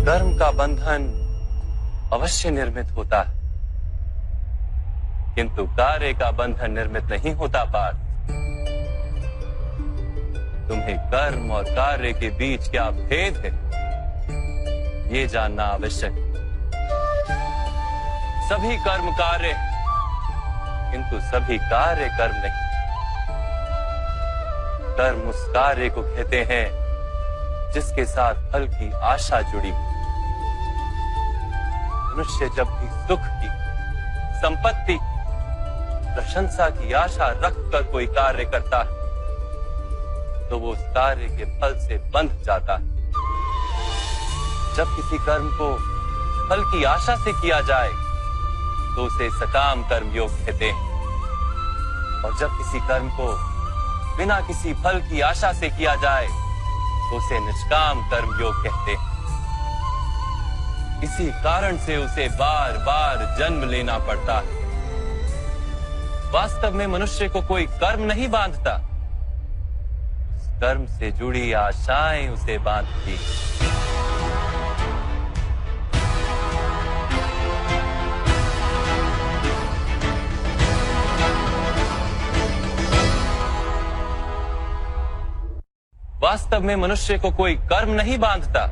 कर्म का बंधन अवश्य निर्मित होता है, किंतु कार्य का बंधन निर्मित नहीं होता पार्थ। तुम्हें कर्म और कार्य के बीच क्या भेद है, ये जानना आवश्यक है। सभी कर्म कार्य, किंतु सभी कार्य कर्म नहीं। कर्म उस कार्य को कहते हैं जिसके साथ फल की आशा जुड़ी। मनुष्य जब भी सुख की, संपत्ति की, प्रशंसा की आशा रखकर कोई कार्य करता है तो वो उस कार्य के फल से बंध जाता है। जब किसी कर्म को फल की आशा से किया जाए तो उसे सकाम कर्म योग कहते हैं, और जब किसी कर्म को बिना किसी फल की आशा से किया जाए तो उसे निष्काम कर्म योग कहते हैं। इसी कारण से उसे बार बार जन्म लेना पड़ता है। वास्तव में मनुष्य को कोई कर्म नहीं बांधता, उस कर्म से जुड़ी आशाएं उसे बांधती। वास्तव में मनुष्य को कोई कर्म नहीं बांधता,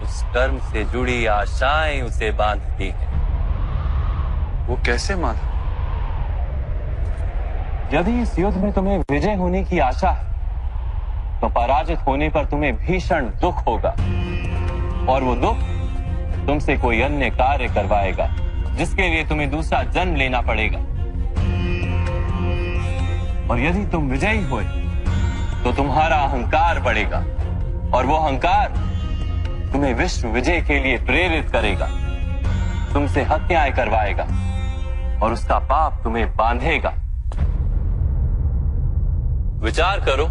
उस कर्म से जुड़ी आशाएं उसे बांधती हैं। वो कैसे माधव? यदि इस युद्ध में तुम्हें विजय होने की आशा है तो पराजित होने पर तुम्हें भीषण दुख होगा, और वो दुख तुमसे कोई अन्य कार्य करवाएगा जिसके लिए तुम्हें दूसरा जन्म लेना पड़ेगा। और यदि तुम विजयी हुए तो तुम्हारा अहंकार बढ़ेगा, और वो अहंकार तुम्हें विश्व विजय के लिए प्रेरित करेगा, तुमसे हत्याएं करवाएगा और उसका पाप तुम्हें बांधेगा। विचार करो,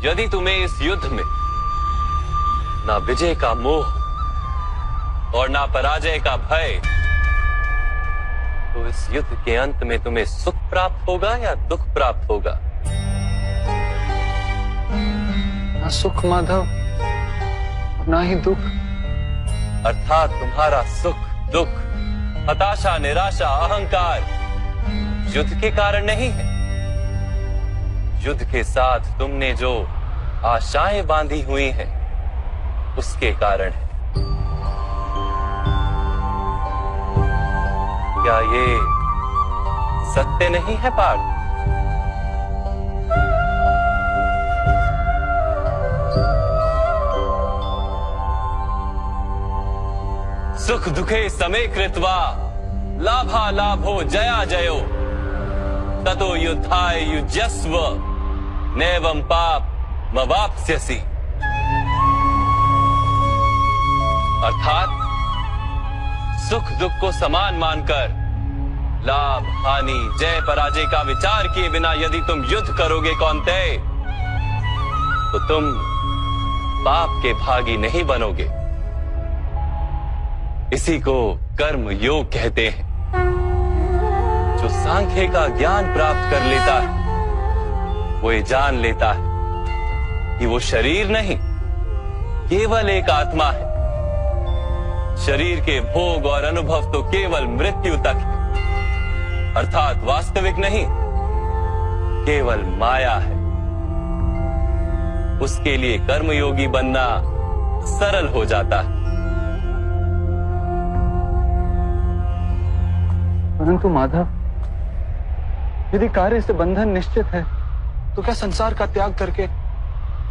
यदि तुम्हें इस युद्ध में ना विजय का मोह और ना पराजय का भय, तो इस युद्ध के अंत में तुम्हें सुख प्राप्त होगा या दुख प्राप्त होगा? ना सुख माधव, ना ही दुख। अर्थात तुम्हारा सुख, दुख, हताशा, निराशा, अहंकार युद्ध के कारण नहीं है। युद्ध के साथ तुमने जो आशाएं बांधी हुई हैं, उसके कारण है। क्या ये सत्य नहीं है पार्थ? सुख दुखे समे कृत्वा लाभा लाभो जया जयो ततो युद्धाय युज्यस्व नैवं पाप मवाप्स्यसि। अर्थात सुख दुख को समान मानकर लाभ हानि जय पराजय का विचार किए बिना यदि तुम युद्ध करोगे कौन्तेय, तो तुम पाप के भागी नहीं बनोगे। इसी को कर्म योग कहते हैं। जो सांख्य का ज्ञान प्राप्त कर लेता है वो ये जान लेता है कि वो शरीर नहीं, केवल एक आत्मा है। शरीर के भोग और अनुभव तो केवल मृत्यु तक है, अर्थात वास्तविक नहीं, केवल माया है। उसके लिए कर्मयोगी बनना सरल हो जाता है। परंतु माधव, यदि कार्य से बंधन निश्चित है तो क्या संसार का त्याग करके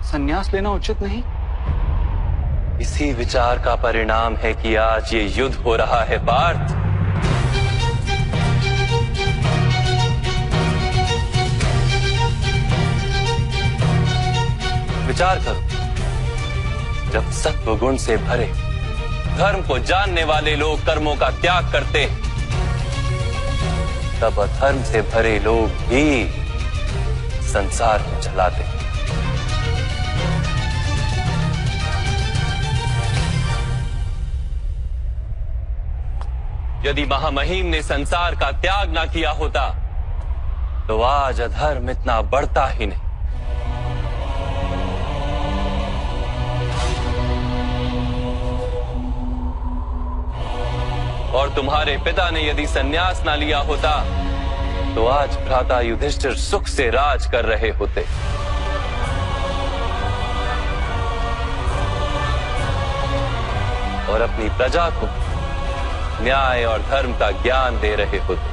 संन्यास लेना उचित नहीं? इसी विचार का परिणाम है कि आज ये युद्ध हो रहा है पार्थ। विचार करो, जब सत्व गुण से भरे धर्म को जानने वाले लोग कर्मों का त्याग करते हैं, तब अधर्म से भरे लोग भी संसार को चलाते हैं। यदि महामहिम ने संसार का त्याग ना किया होता तो आज अधर्म इतना बढ़ता ही नहीं। और तुम्हारे पिता ने यदि संन्यास ना लिया होता तो आज भ्राता युधिष्ठिर सुख से राज कर रहे होते। और अपनी प्रजा को न्याय और धर्म का ज्ञान दे रहे होते।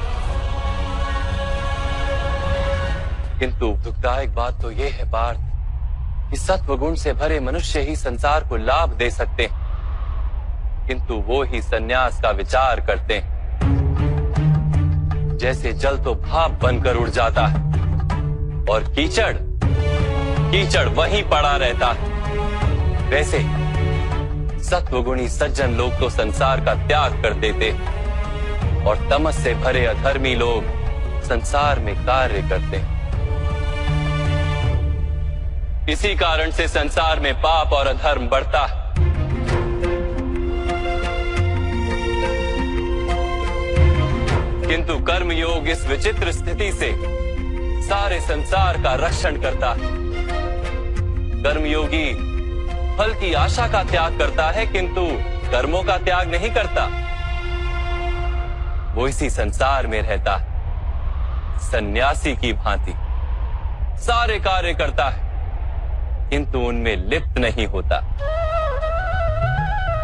किंतु दुखदायक बात तो यह है पार्थ कि सत्वगुण से भरे मनुष्य ही संसार को लाभ दे सकते हैं, किंतु वो ही संन्यास का विचार करते हैं। जैसे जल तो भाप बनकर उड़ जाता है और कीचड़ वहीं पड़ा रहता है, वैसे सत्वगुणी सज्जन लोग तो संसार का त्याग कर देते और तमस से भरे अधर्मी लोग संसार में कार्य करते हैं। इसी कारण से संसार में पाप और अधर्म बढ़ता है। किंतु कर्मयोग इस विचित्र स्थिति से सारे संसार का रक्षण करता है। कर्मयोगी फल की आशा का त्याग करता है, किंतु कर्मों का त्याग नहीं करता। वो इसी संसार में रहता है सन्यासी की भांति, सारे कार्य करता है किंतु उनमें लिप्त नहीं होता।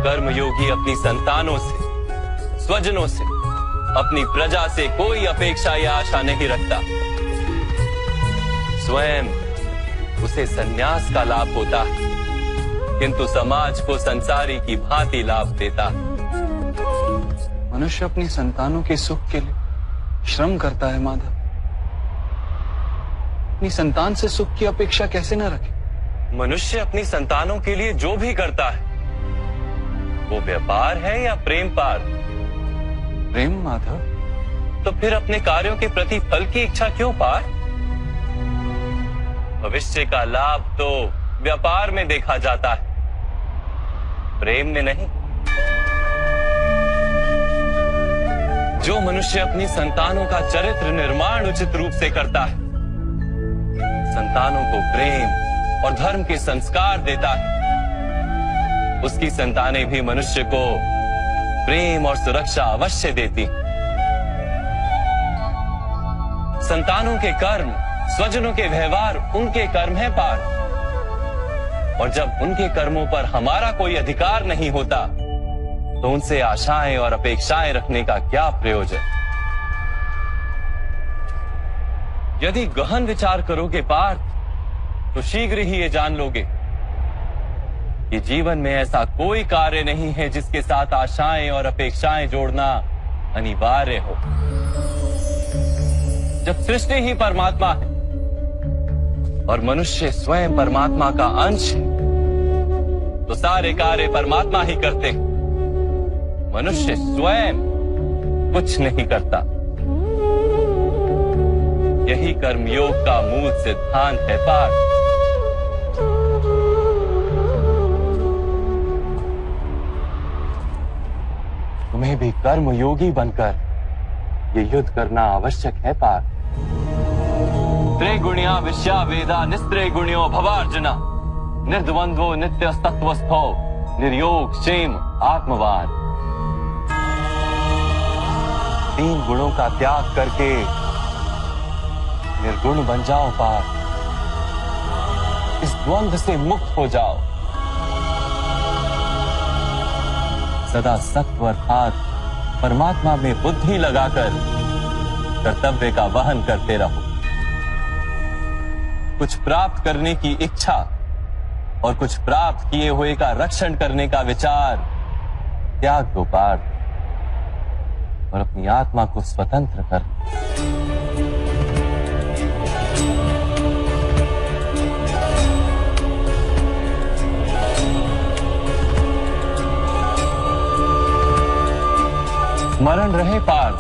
कर्मयोगी अपनी संतानों से, स्वजनों से, अपनी प्रजा से कोई अपेक्षा या आशा नहीं रखता। स्वयं उसे संन्यास का लाभ होता है, किंतु समाज को संसारी की भांति लाभ देता। मनुष्य अपनी संतानों के सुख के लिए श्रम करता है माधव। अपनी संतान से सुख की अपेक्षा कैसे न रखे? मनुष्य अपनी संतानों के लिए जो भी करता है वो व्यापार है या प्रेम पार? प्रेम माधव। तो फिर अपने कार्यों के प्रति फल की इच्छा क्यों पार? भविष्य का लाभ तो व्यापार में देखा जाता है, प्रेम में नहीं। जो मनुष्य अपनी संतानों का चरित्र निर्माण उचित रूप से करता है, संतानों को प्रेम और धर्म के संस्कार देता है, उसकी संतानें भी मनुष्य को प्रेम और सुरक्षा अवश्य देती। संतानों के कर्म, स्वजनों के व्यवहार उनके कर्म है पार, और जब उनके कर्मों पर हमारा कोई अधिकार नहीं होता तो उनसे आशाएं और अपेक्षाएं रखने का क्या प्रयोजन? यदि गहन विचार करोगे पार्थ तो शीघ्र ही ये जान लोगे कि जीवन में ऐसा कोई कार्य नहीं है जिसके साथ आशाएं और अपेक्षाएं जोड़ना अनिवार्य हो। जब सृष्टि ही परमात्मा है और मनुष्य स्वयं परमात्मा का अंश है, तो सारे कार्य परमात्मा ही करते हैं, मनुष्य स्वयं कुछ नहीं करता। यही कर्मयोग का मूल सिद्धांत है पार्थ। तुम्हें भी कर्मयोगी बनकर ये युद्ध करना आवश्यक है पार्थ। त्रिगुणिया विश्या वेदा निस्त्रिगुण्यो भवार्जुना, निर्द्वंद्वो नित्य तत्वस्थो निर्योग क्षेम आत्मवान। तीन गुणों का त्याग करके निर्गुण बन जाओ पार्थ, इस द्वंद्व से मुक्त हो जाओ। सदा सत्व अर्थात परमात्मा में बुद्धि लगाकर कर्तव्य का वहन करते रहो। कुछ प्राप्त करने की इच्छा और कुछ प्राप्त किए हुए का रक्षण करने का विचार त्याग दो पार्थ, और अपनी आत्मा को स्वतंत्र कर। स्मरण रहे पार्थ,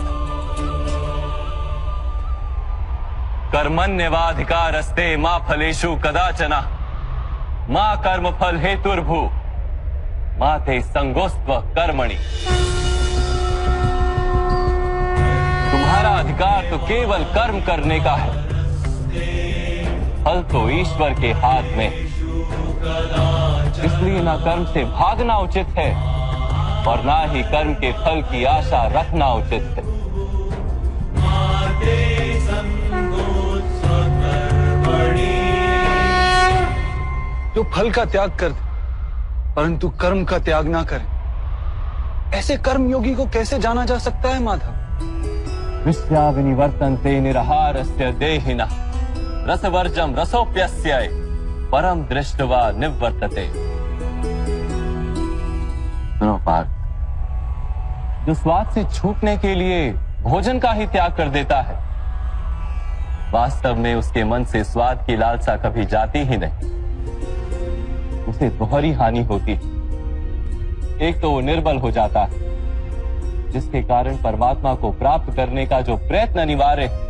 कर्मण्यवाधिकारस्ते मा फलेषु कदाचन मा कर्म फल हेतुर्भु मा ते संगोस्त्व कर्मणि। तुम्हारा अधिकार तो केवल कर्म करने का है, फल तो ईश्वर के हाथ में, इसलिए ना कर्म से भागना उचित है और ना ही कर्म के फल की आशा रखना उचित है। जो फल का त्याग कर दे परंतु कर्म का त्याग ना करे, ऐसे कर्म योगी को कैसे जाना जा सकता है माधव? विश्या विनिवर्तन्ते निरहारस्य देहिनः रसवर्जम रसोप्यस्य परम दृष्ट्वा निवर्तते। सुनो पार्थ, जो स्वाद से छूटने के लिए भोजन का ही त्याग कर देता है, वास्तव में उसके मन से स्वाद की लालसा कभी जाती ही नहीं। उसे दोहरी हानि होती है। एक तो वो निर्बल हो जाता है, जिसके कारण परमात्मा को प्राप्त करने का जो प्रयत्न अनिवार्य है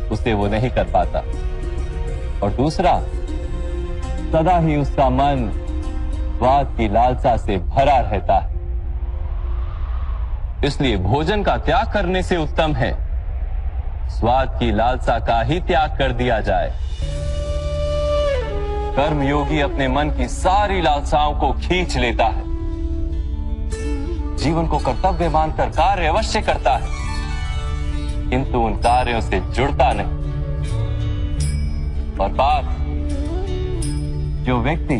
उसे वो नहीं कर पाता, और दूसरा, सदा ही उसका मन स्वाद की लालसा से भरा रहता है। इसलिए भोजन का त्याग करने से उत्तम है स्वाद की लालसा का ही त्याग कर दिया जाए। कर्म योगी अपने मन की सारी लालसाओं को खींच लेता है, जीवन को कर्तव्य मानकर कार्य अवश्य करता है, किंतु उन कार्यों से जुड़ता नहीं। और बात, जो व्यक्ति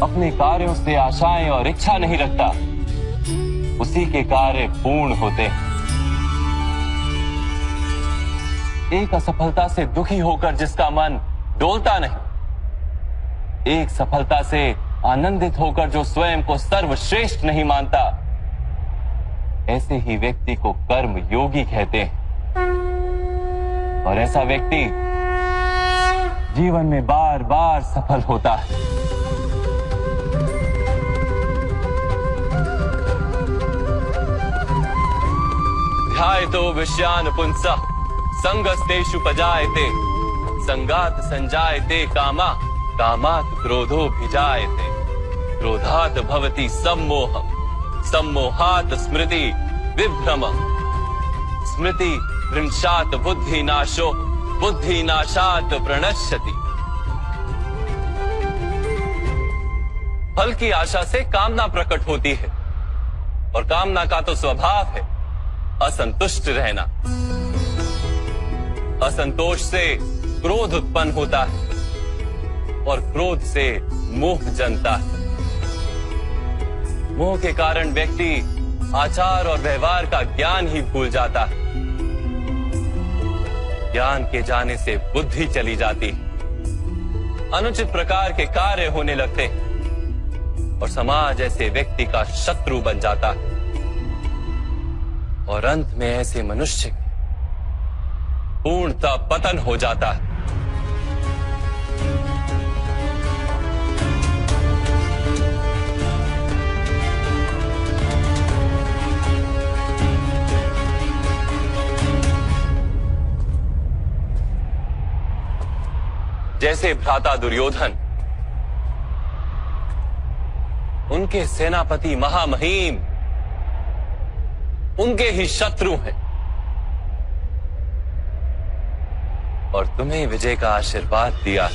अपने कार्यों से आशाएं और इच्छा नहीं रखता, उसी के कार्य पूर्ण होते हैं। एक असफलता से दुखी होकर जिसका मन डोलता नहीं, एक सफलता से आनंदित होकर जो स्वयं को सर्वश्रेष्ठ नहीं मानता, ऐसे ही व्यक्ति को कर्म योगी कहते हैं। और ऐसा व्यक्ति जीवन में बार बार सफल होता है। ध्यायतो विषयान पुंसः संगस्तेषु पजायते संगात संजायते कामा कामात् क्रोधोऽभिजायते क्रोधात् भवति सम्मोहः सम्मोहात् स्मृति विभ्रमः स्मृति भ्रंशात् बुद्धिनाशो बुद्धिनाशात् प्रणश्यति। फल की आशा से कामना प्रकट होती है, और कामना का तो स्वभाव है असंतुष्ट रहना। असंतोष से क्रोध उत्पन्न होता है, और क्रोध से मोह जन्मता है। मोह के कारण व्यक्ति आचार और व्यवहार का ज्ञान ही भूल जाता है। ज्ञान के जाने से बुद्धि चली जाती है, अनुचित प्रकार के कार्य होने लगते हैं, और समाज ऐसे व्यक्ति का शत्रु बन जाता है। और अंत में ऐसे मनुष्य पूर्णतः पतन हो जाता है। जैसे भ्राता दुर्योधन, उनके सेनापति महामहिम उनके ही शत्रु हैं, और तुम्हें विजय का आशीर्वाद दिया।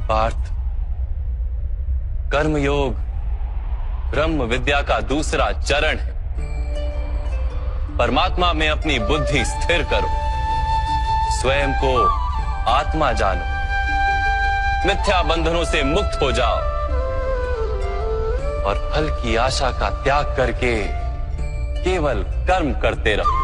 पार्थ, कर्मयोग ब्रह्म विद्या का दूसरा चरण है। परमात्मा में अपनी बुद्धि स्थिर करो, स्वयं को आत्मा जानो, मिथ्या बंधनों से मुक्त हो जाओ, और फल की आशा का त्याग करके केवल कर्म करते रहो।